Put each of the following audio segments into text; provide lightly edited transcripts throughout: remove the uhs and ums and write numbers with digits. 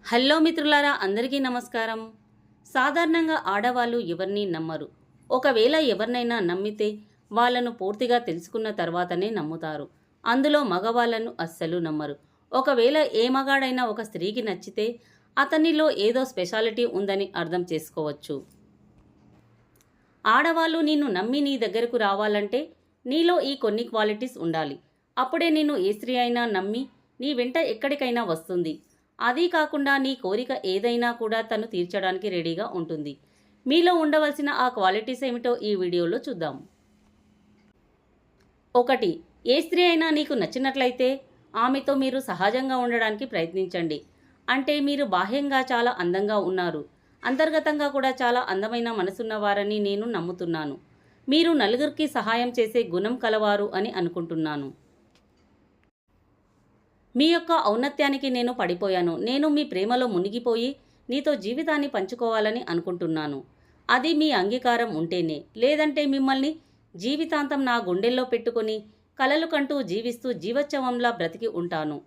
Hello మిత్రులారా, అందరికీ నమస్కారం. సాధారణంగా ఆడవాళ్ళు ఎవరిని నమ్మరు. ఒకవేళ ఎవరినైనా నమ్మితే వాళ్ళను పూర్తిగా తెలుసుకున్న తర్వాతనే నమ్ముతారు. అందులో మగవాళ్ళను అస్సలు నమ్మరు. ఒకవేళ ఏ మగాడైనా ఒక స్త్రీకి నచ్చితే అతనిలో ఏదో స్పెషాలిటీ ఉందని అర్థం చేసుకోవచ్చు. ఆడవాళ్ళు నిన్ను నమ్మి నీ దగ్గరకు రావాలంటే నీలో ఈ కొన్ని క్వాలిటీస్ ఉండాలి. అప్పుడే నిన్ను ఏ స్త్రీ అయినా నమ్మి నీ వెంట ఎక్కడికైనా వస్తుంది. అదీ కాకుండా నీ కోరిక ఏదైనా కూడా తను తీర్చడానికి రెడీగా ఉంటుంది. మీలో ఉండవలసిన ఆ క్వాలిటీస్ ఏమిటో ఈ వీడియోలో చూద్దాం. 1. ఏ స్త్రీ అయినా నీకు నచ్చినట్లయితే ఆమెతో మీరు సహజంగా ఉండడానికి ప్రయత్నించండి. అంటే మీరు బాహ్యంగా చాలా అందంగా ఉన్నారు, అంతర్గతంగా కూడా చాలా అందమైన మనసున్నవారని నేను నమ్ముతున్నాను. మీరు నలుగురికి సహాయం చేసే గుణం కలవారు అని అనుకుంటున్నాను. మీ యొక్క ఔన్నత్యానికి నేను పడిపోయాను. నేను మీ ప్రేమలో మునిగిపోయి నీతో జీవితాన్ని పంచుకోవాలని అనుకుంటున్నాను. అది మీ అంగీకారం ఉంటేనే. లేదంటే మిమ్మల్ని జీవితాంతం నా గుండెల్లో పెట్టుకొని కలలు కంటూ జీవిస్తూ జీవోత్సవంలా బ్రతికి ఉంటాను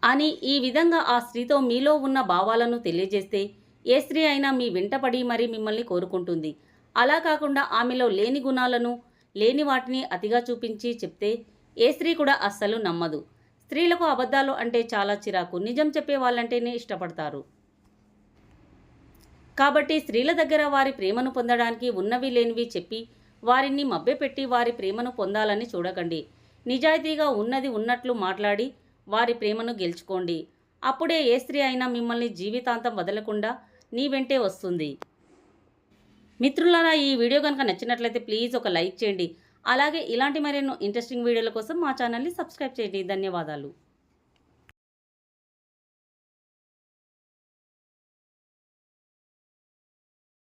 అని ఈ విధంగా ఆ స్త్రీతో మీలో ఉన్న భావాలను తెలియజేస్తే ఏ స్త్రీ అయినా మీ వెంటపడి మరీ మిమ్మల్ని కోరుకుంటుంది. అలా కాకుండా ఆమెలో లేని గుణాలను, లేని వాటిని అతిగా చూపించి చెప్తే ఏ స్త్రీ కూడా అస్సలు నమ్మదు. స్త్రీలకు అబద్ధాలు అంటే చాలా చిరాకు. నిజం చెప్పే వాళ్ళంటేనే ఇష్టపడతారు. కాబట్టి స్త్రీల దగ్గర వారి ప్రేమను పొందడానికి ఉన్నవి లేనివి చెప్పి వారిని మభ్యపెట్టి వారి ప్రేమను పొందాలని చూడకండి. నిజాయితీగా ఉన్నది ఉన్నట్లు మాట్లాడి వారి ప్రేమను గెలుచుకోండి. అప్పుడే ఏ స్త్రీ అయినా మిమ్మల్ని జీవితాంతం వదలకుండా నీ వెంటే వస్తుంది. మిత్రులారా, ఈ వీడియో కనుక నచ్చినట్లయితే ప్లీజ్ ఒక లైక్ చేయండి. అలాగే ఇలాంటి మరెన్నో ఇంట్రెస్టింగ్ వీడియోల కోసం మా ఛానల్ని సబ్స్క్రైబ్ చేయండి. ధన్యవాదాలు.